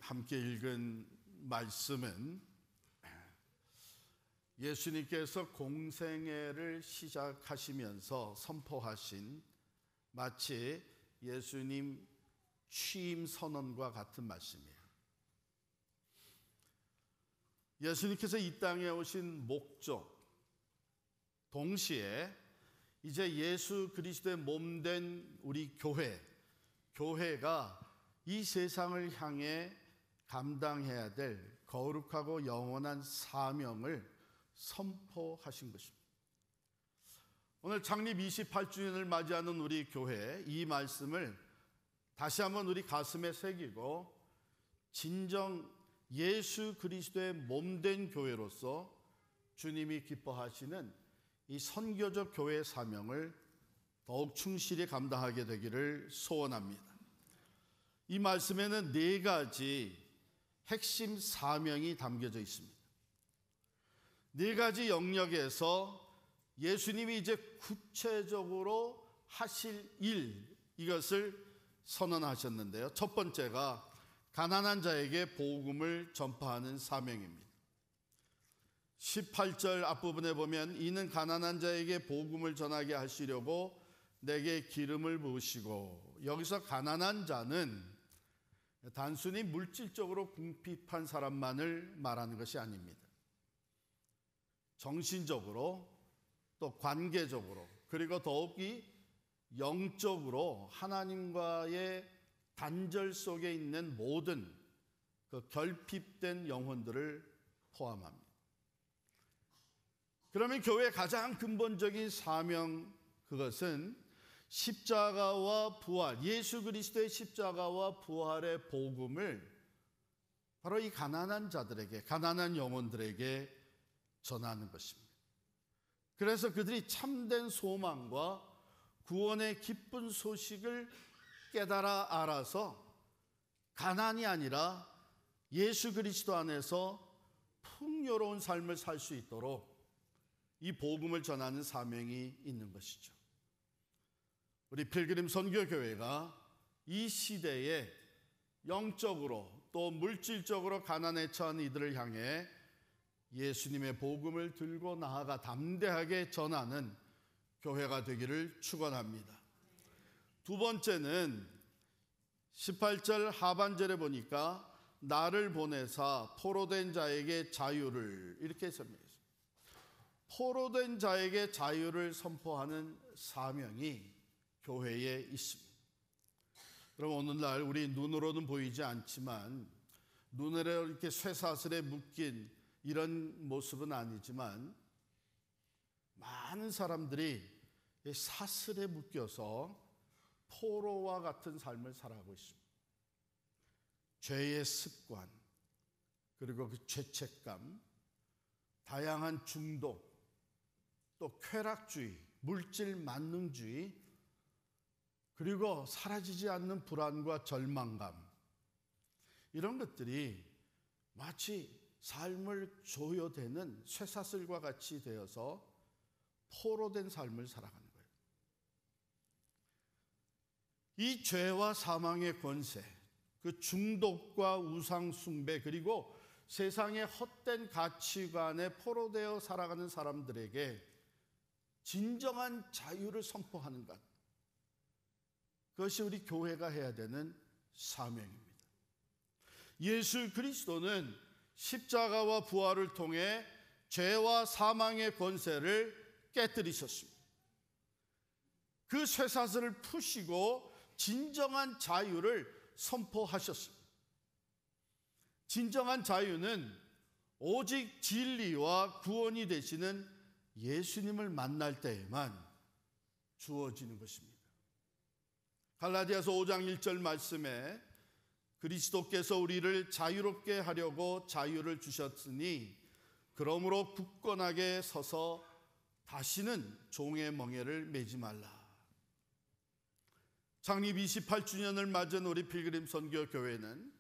함께 읽은 말씀은 예수님께서 공생애를 시작하시면서 선포하신 마치 예수님 취임 선언과 같은 말씀이에요. 예수님께서 이 땅에 오신 목적, 동시에 이제 예수 그리스도의 몸된 우리 교회가 이 세상을 향해 감당해야 될 거룩하고 영원한 사명을 선포하신 것입니다. 오늘 창립 28주년을 맞이하는 우리 교회, 이 말씀을 다시 한번 우리 가슴에 새기고 진정 예수 그리스도의 몸된 교회로서 주님이 기뻐하시는 이 선교적 교회의 사명을 더욱 충실히 감당하게 되기를 소원합니다. 이 말씀에는 4가지 핵심 사명이 담겨져 있습니다. 4가지 영역에서 예수님이 이제 구체적으로 하실 일, 이것을 선언하셨는데요. 첫 번째가 가난한 자에게 복음을 전파하는 사명입니다. 18절 앞부분에 보면 이는 가난한 자에게 복음을 전하게 하시려고 내게 기름을 부으시고, 여기서 가난한 자는 단순히 물질적으로 궁핍한 사람만을 말하는 것이 아닙니다. 정신적으로 또 관계적으로 그리고 더욱이 영적으로 하나님과의 단절 속에 있는 모든 그 결핍된 영혼들을 포함합니다. 그러면 교회의 가장 근본적인 사명, 그것은 십자가와 부활, 예수 그리스도의 십자가와 부활의 복음을 바로 이 가난한 자들에게, 가난한 영혼들에게 전하는 것입니다. 그래서 그들이 참된 소망과 구원의 기쁜 소식을 깨달아 알아서 가난이 아니라 예수 그리스도 안에서 풍요로운 삶을 살 수 있도록 이 복음을 전하는 사명이 있는 것이죠. 우리 필그림 선교교회가 이 시대에 영적으로 또 물질적으로 가난에 처한 이들을 향해 예수님의 복음을 들고 나아가 담대하게 전하는 교회가 되기를 축원합니다. 두 번째는 18절 하반절에 보니까 나를 보내사 포로된 자에게 자유를, 이렇게 설명했습니다. 포로된 자에게 자유를 선포하는 사명이 교회에 있습니다. 그럼 오늘날 우리 눈으로는 보이지 않지만, 눈으로 이렇게 쇠사슬에 묶인 이런 모습은 아니지만 많은 사람들이 사슬에 묶여서 포로와 같은 삶을 살아가고 있습니다. 죄의 습관, 그리고 그 죄책감, 다양한 중독, 또 쾌락주의, 물질 만능주의, 그리고 사라지지 않는 불안과 절망감, 이런 것들이 마치 삶을 조여대는 쇠사슬과 같이 되어서 포로된 삶을 살아가는 거예요. 이 죄와 사망의 권세, 그 중독과 우상 숭배, 그리고 세상의 헛된 가치관에 포로되어 살아가는 사람들에게 진정한 자유를 선포하는 것, 그것이 우리 교회가 해야 되는 사명입니다. 예수 그리스도는 십자가와 부활을 통해 죄와 사망의 권세를 깨뜨리셨습니다. 그 쇠사슬을 푸시고 진정한 자유를 선포하셨습니다. 진정한 자유는 오직 진리와 구원이 되시는 예수님을 만날 때에만 주어지는 것입니다. 갈라디아서 5장 1절 말씀에 그리스도께서 우리를 자유롭게 하려고 자유를 주셨으니 그러므로 굳건하게 서서 다시는 종의 멍에를 매지 말라. 창립 28주년을 맞은 우리 필그림 선교교회는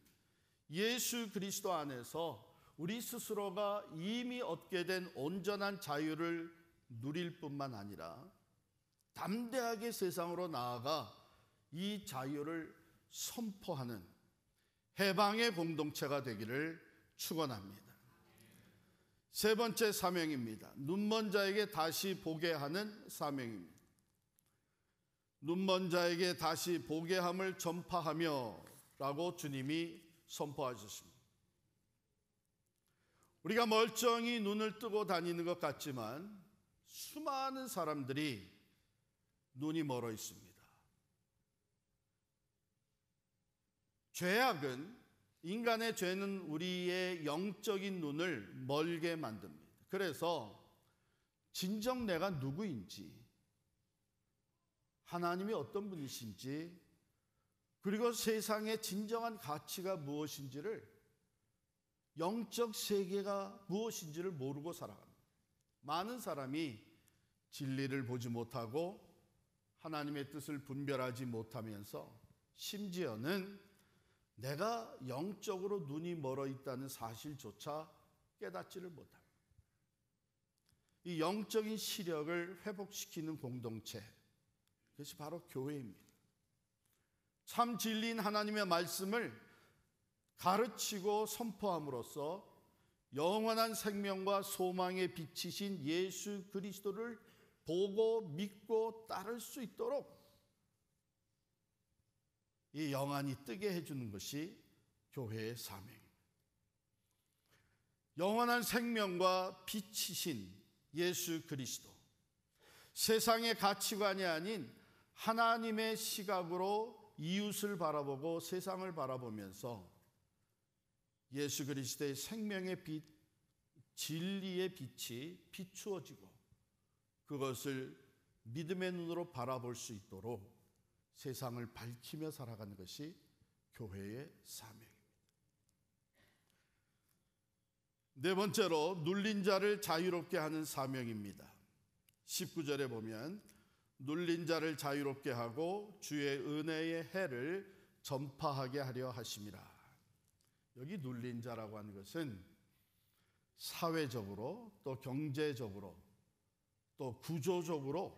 예수 그리스도 안에서 우리 스스로가 이미 얻게 된 온전한 자유를 누릴 뿐만 아니라 담대하게 세상으로 나아가 이 자유를 선포하는 해방의 공동체가 되기를 축원합니다. 세 번째 사명입니다. 눈먼 자에게 다시 보게 하는 사명입니다. 눈먼 자에게 다시 보게 함을 전파하며 라고 주님이 선포하셨습니다. 우리가 멀쩡히 눈을 뜨고 다니는 것 같지만 수많은 사람들이 눈이 멀어 있습니다. 죄악은, 인간의 죄는 우리의 영적인 눈을 멀게 만듭니다. 그래서 진정 내가 누구인지, 하나님이 어떤 분이신지, 그리고 세상의 진정한 가치가 무엇인지를, 영적 세계가 무엇인지를 모르고 살아갑니다. 많은 사람이 진리를 보지 못하고 하나님의 뜻을 분별하지 못하면서 심지어는 내가 영적으로 눈이 멀어 있다는 사실조차 깨닫지를 못합니다. 이 영적인 시력을 회복시키는 공동체, 그것이 바로 교회입니다. 참 진리인 하나님의 말씀을 가르치고 선포함으로써 영원한 생명과 소망의 빛이신 예수 그리스도를 보고 믿고 따를 수 있도록 이 영안이 뜨게 해주는 것이 교회의 사명입니다. 영원한 생명과 빛이신 예수 그리스도, 세상의 가치관이 아닌 하나님의 시각으로 이웃을 바라보고 세상을 바라보면서 예수 그리스도의 생명의 빛, 진리의 빛이 비추어지고 그것을 믿음의 눈으로 바라볼 수 있도록 세상을 밝히며 살아가는 것이 교회의 사명입니다. 네 번째로 눌린 자를 자유롭게 하는 사명입니다. 19절에 보면 눌린 자를 자유롭게 하고 주의 은혜의 해를 전파하게 하려 하심이라. 여기 눌린 자라고 하는 것은 사회적으로 또 경제적으로 또 구조적으로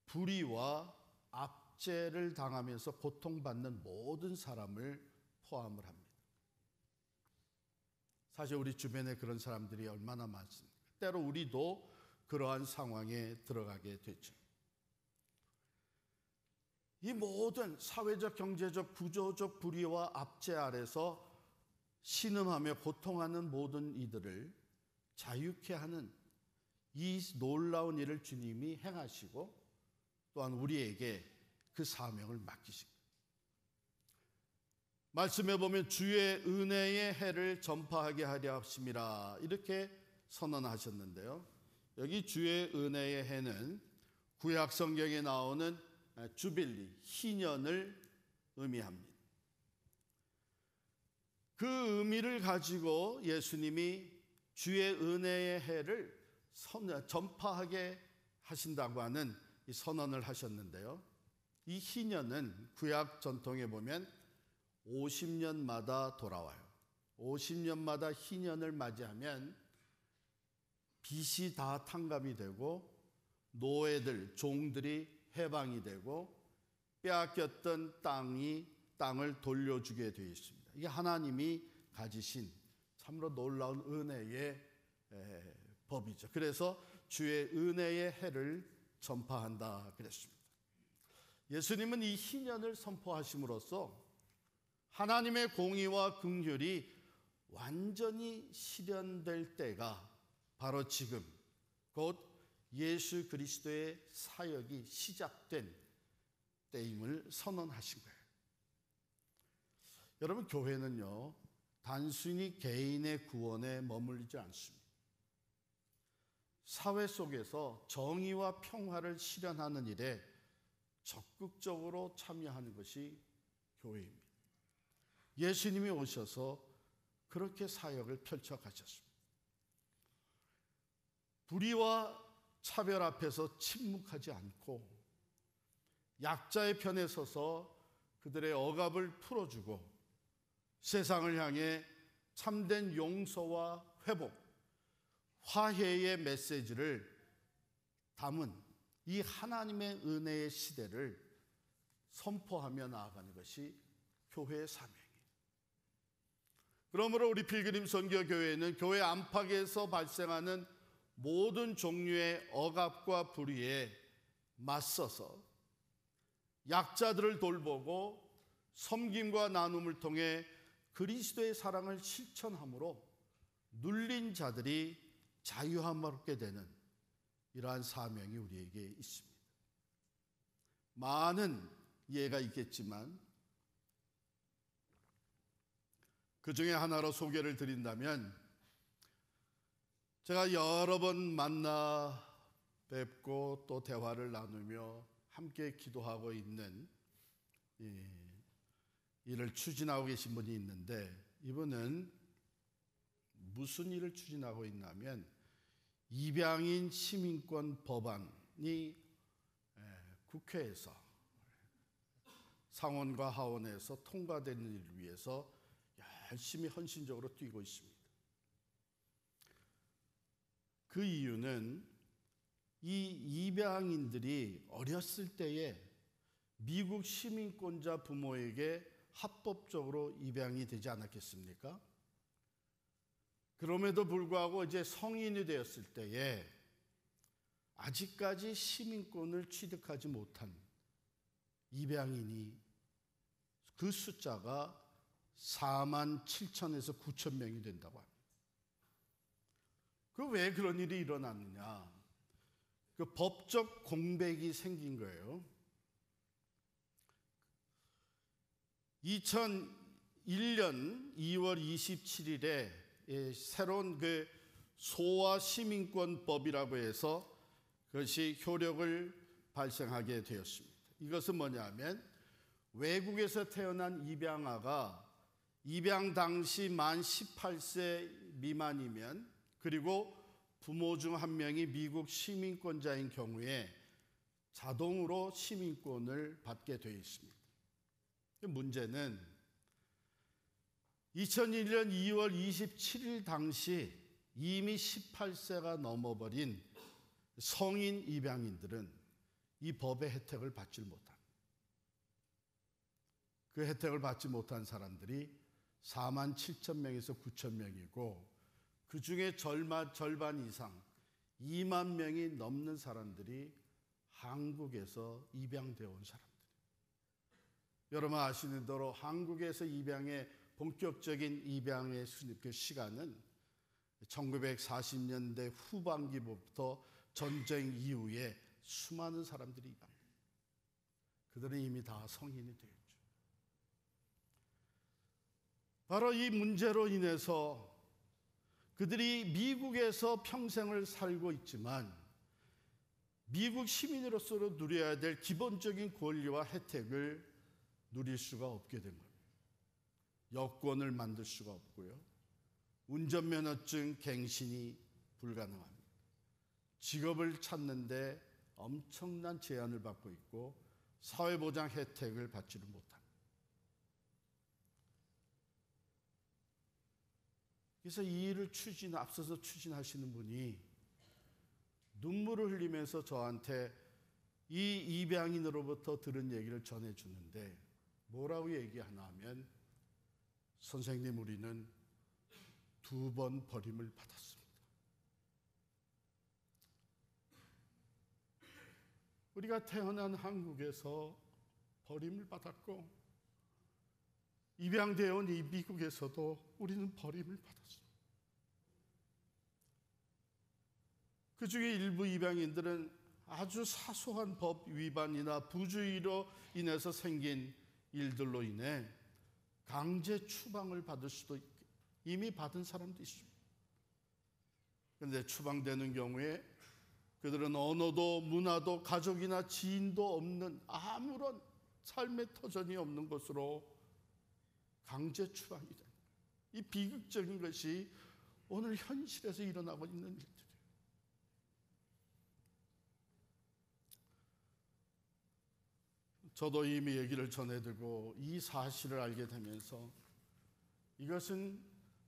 불의와 압제를 당하면서 고통받는 모든 사람을 포함을 합니다. 사실 우리 주변에 그런 사람들이 얼마나 많습니까? 때로 우리도 그러한 상황에 들어가게 되죠. 이 모든 사회적, 경제적, 구조적 불의와 압제 아래서 신음하며 고통하는 모든 이들을 자유케 하는 이 놀라운 일을 주님이 행하시고 또한 우리에게 그 사명을 맡기십니다. 말씀해 보면 주의 은혜의 해를 전파하게 하려 하심이라 이렇게 선언하셨는데요. 여기 주의 은혜의 해는 구약 성경에 나오는 주빌리, 희년을 의미합니다. 그 의미를 가지고 예수님이 주의 은혜의 해를 전파하게 하신다고 하는 이 선언을 하셨는데요. 이 희년은 구약 전통에 보면 50년마다 돌아와요. 50년마다 희년을 맞이하면 빚이 다 탕감이 되고 노예들, 종들이 해방이 되고 빼앗겼던 땅을 돌려주게 되어 있습니다. 이게 하나님이 가지신 참으로 놀라운 은혜의 법이죠. 그래서 주의 은혜의 해를 전파한다 그랬습니다. 예수님은 이 희년을 선포하심으로써 하나님의 공의와 긍휼이 완전히 실현될 때가 바로 지금 곧 예수 그리스도의 사역이 시작된 때임을 선언하신 거예요. 여러분, 교회는요 단순히 개인의 구원에 머물리지 않습니다. 사회 속에서 정의와 평화를 실현하는 일에 적극적으로 참여하는 것이 교회입니다. 예수님이 오셔서 그렇게 사역을 펼쳐 가셨습니다. 불의와 차별 앞에서 침묵하지 않고 약자의 편에 서서 그들의 억압을 풀어주고 세상을 향해 참된 용서와 회복, 화해의 메시지를 담은 이 하나님의 은혜의 시대를 선포하며 나아가는 것이 교회의 사명이에요. 그러므로 우리 필그림 선교교회는 교회 안팎에서 발생하는 모든 종류의 억압과 불의에 맞서서 약자들을 돌보고 섬김과 나눔을 통해 그리스도의 사랑을 실천함으로 눌린 자들이 자유함을 얻게 되는 이러한 사명이 우리에게 있습니다. 많은 예가 있겠지만 그 중에 하나로 소개를 드린다면, 제가 여러 번 만나 뵙고 또 대화를 나누며 함께 기도하고 있는 일을 추진하고 계신 분이 있는데, 이분은 무슨 일을 추진하고 있냐면 입양인 시민권 법안이 국회에서 상원과 하원에서 통과되는 일을 위해서 열심히 헌신적으로 뛰고 있습니다. 그 이유는 이 입양인들이 어렸을 때에 미국 시민권자 부모에게 합법적으로 입양이 되지 않았겠습니까? 그럼에도 불구하고 이제 성인이 되었을 때에 아직까지 시민권을 취득하지 못한 입양인이, 그 숫자가 4만 7천에서 9천 명이 된다고 합니다. 그 왜 그런 일이 일어났느냐? 그 법적 공백이 생긴 거예요. 2001년 2월 27일에 새로운 그 소아 시민권법이라고 해서 그것이 효력을 발생하게 되었습니다. 이것은 뭐냐면 외국에서 태어난 입양아가 입양 당시 만 18세 미만이면, 그리고 부모 중 한 명이 미국 시민권자인 경우에 자동으로 시민권을 받게 되어 있습니다. 문제는 2001년 2월 27일 당시 이미 18세가 넘어버린 성인 입양인들은 이 법의 혜택을 받지 못한, 그 혜택을 받지 못한 사람들이 4만 7천 명에서 9천 명이고, 그 중에 절반 이상 2만 명이 넘는 사람들이 한국에서 입양되어 온 사람들이에요. 여러분 아시는 대로 한국에서 입양의 본격적인 입양의 그 시간은 1940년대 후반기부터 전쟁 이후에 수많은 사람들이 입양돼요. 그들은 이미 다 성인이 되었죠. 바로 이 문제로 인해서 그들이 미국에서 평생을 살고 있지만 미국 시민으로서 누려야 될 기본적인 권리와 혜택을 누릴 수가 없게 된 겁니다. 여권을 만들 수가 없고요. 운전면허증 갱신이 불가능합니다. 직업을 찾는데 엄청난 제한을 받고 있고 사회보장 혜택을 받지를 못합니다. 그래서 이 일을 앞서서 추진하시는 분이 눈물을 흘리면서 저한테 이 입양인으로부터 들은 얘기를 전해주는데 뭐라고 얘기하나 하면, 선생님, 우리는 2번 버림을 받았습니다. 우리가 태어난 한국에서 버림을 받았고 입양되어 온 이 미국에서도 우리는 버림을 받았습니다. 그 중에 일부 입양인들은 아주 사소한 법 위반이나 부주의로 인해서 생긴 일들로 인해 강제 추방을 받을 수도 있고 이미 받은 사람도 있습니다. 그런데 추방되는 경우에 그들은 언어도 문화도 가족이나 지인도 없는 아무런 삶의 터전이 없는 곳으로 강제 추방이 됩니다. 이 비극적인 것이 오늘 현실에서 일어나고 있는 일들이에요. 저도 이미 얘기를 전해드리고 이 사실을 알게 되면서 이것은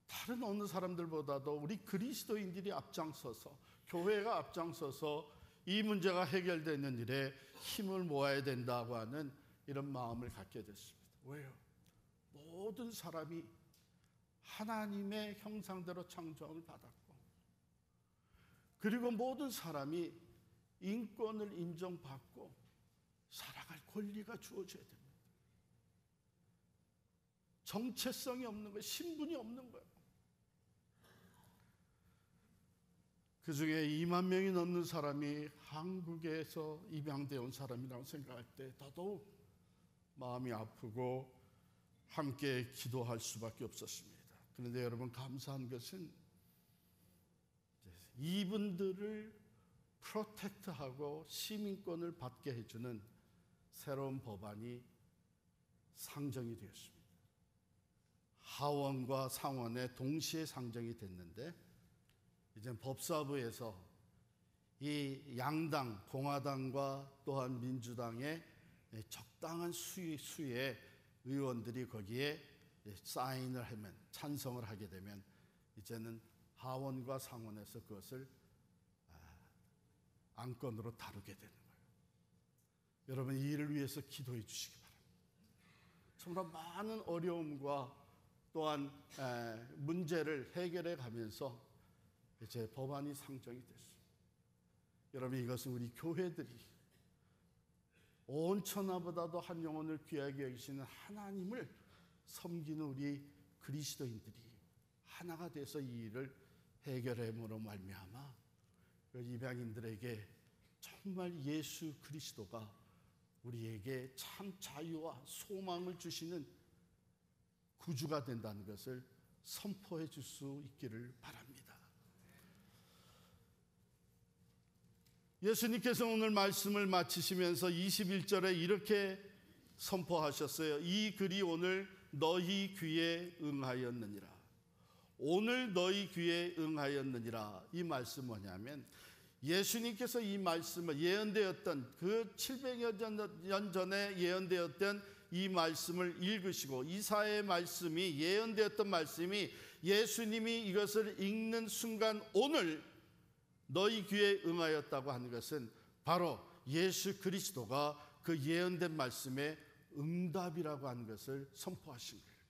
다른 어느 사람들보다도 우리 그리스도인들이 앞장서서, 교회가 앞장서서 이 문제가 해결되는 일에 힘을 모아야 된다고 하는 이런 마음을 갖게 됐습니다. 왜요? 모든 사람이 하나님의 형상대로 창조함을 받았고, 그리고 모든 사람이 인권을 인정받고 살아갈 권리가 주어져야 됩니다. 정체성이 없는 거예요. 신분이 없는 거예요. 그 중에 2만 명이 넘는 사람이 한국에서 입양되어 온 사람이라고 생각할 때 더더욱 마음이 아프고 함께 기도할 수밖에 없었습니다. 그런데 여러분, 감사한 것은 이분들을 프로텍트하고 시민권을 받게 해주는 새로운 법안이 상정이 되었습니다. 하원과 상원에 동시에 상정이 됐는데, 이제 법사부에서 이 양당, 공화당과 또한 민주당의 적당한 수의 의원들이 거기에 사인을 하면, 찬성을 하게 되면 이제는 하원과 상원에서 그것을 안건으로 다루게 되는 거예요. 여러분, 이 일을 위해서 기도해 주시기 바랍니다. 정말 많은 어려움과 또한 문제를 해결해 가면서 이제 법안이 상정이 됐습니다. 여러분, 이것은 우리 교회들이 온 천하보다도 한 영혼을 귀하게 여기시는 하나님을 섬기는 우리 그리스도인들이 하나가 돼서 이 일을 해결함으로 말미암아 입양인들에게 정말 예수 그리스도가 우리에게 참 자유와 소망을 주시는 구주가 된다는 것을 선포해 줄 수 있기를 바랍니다. 예수님께서 오늘 말씀을 마치시면서 21절에 이렇게 선포하셨어요. 이 글이 오늘 너희 귀에 응하였느니라. 오늘 너희 귀에 응하였느니라. 이 말씀 뭐냐면, 예수님께서 이 말씀을 예언되었던 그 700여 년 전에 예언되었던 이 말씀을 읽으시고, 이사야의 말씀이 예언되었던 말씀이 예수님이 이것을 읽는 순간 오늘 너희 귀에 응하였다고 하는 것은 바로 예수 그리스도가 그 예언된 말씀의 응답이라고 하는 것을 선포하신 거예요.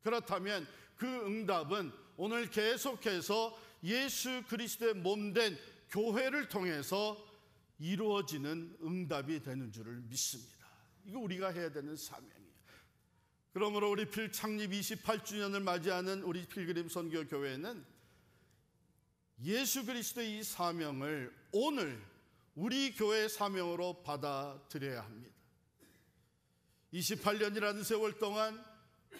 그렇다면 그 응답은 오늘 계속해서 예수 그리스도의 몸된 교회를 통해서 이루어지는 응답이 되는 줄을 믿습니다. 이거 우리가 해야 되는 사명이에요. 그러므로 우리 창립 28주년을 맞이하는 우리 필그림 선교교회는 예수 그리스도의 이 사명을 오늘 우리 교회의 사명으로 받아들여야 합니다. 28년이라는 세월 동안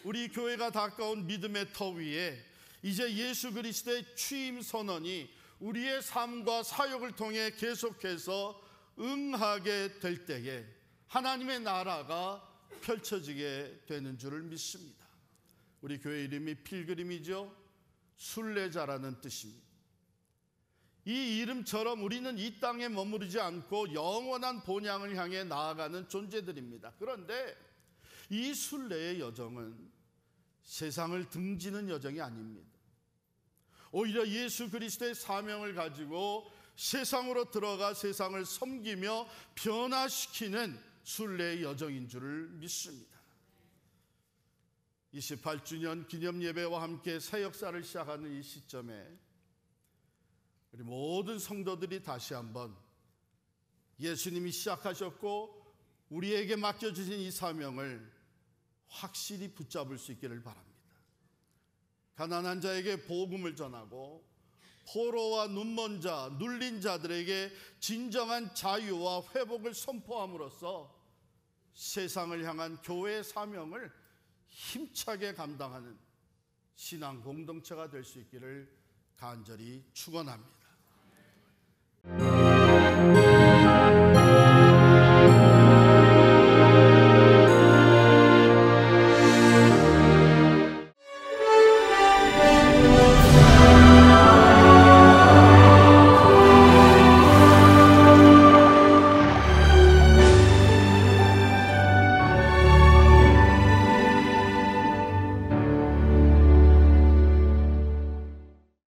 우리 교회가 가까운 믿음의 터 위에 이제 예수 그리스도의 취임 선언이 우리의 삶과 사역을 통해 계속해서 응하게 될 때에 하나님의 나라가 펼쳐지게 되는 줄을 믿습니다. 우리 교회 이름이 필그림이죠. 순례자라는 뜻입니다. 이 이름처럼 우리는 이 땅에 머무르지 않고 영원한 본향을 향해 나아가는 존재들입니다. 그런데 이 순례의 여정은 세상을 등지는 여정이 아닙니다. 오히려 예수 그리스도의 사명을 가지고 세상으로 들어가 세상을 섬기며 변화시키는 순례의 여정인 줄을 믿습니다. 28주년 기념 예배와 함께 새 역사를 시작하는 이 시점에 우리 모든 성도들이 다시 한번 예수님이 시작하셨고 우리에게 맡겨주신 이 사명을 확실히 붙잡을 수 있기를 바랍니다. 가난한 자에게 복음을 전하고 포로와 눈먼 자, 눌린 자들에게 진정한 자유와 회복을 선포함으로써 세상을 향한 교회의 사명을 힘차게 감당하는 신앙 공동체가 될 수 있기를 간절히 축원합니다.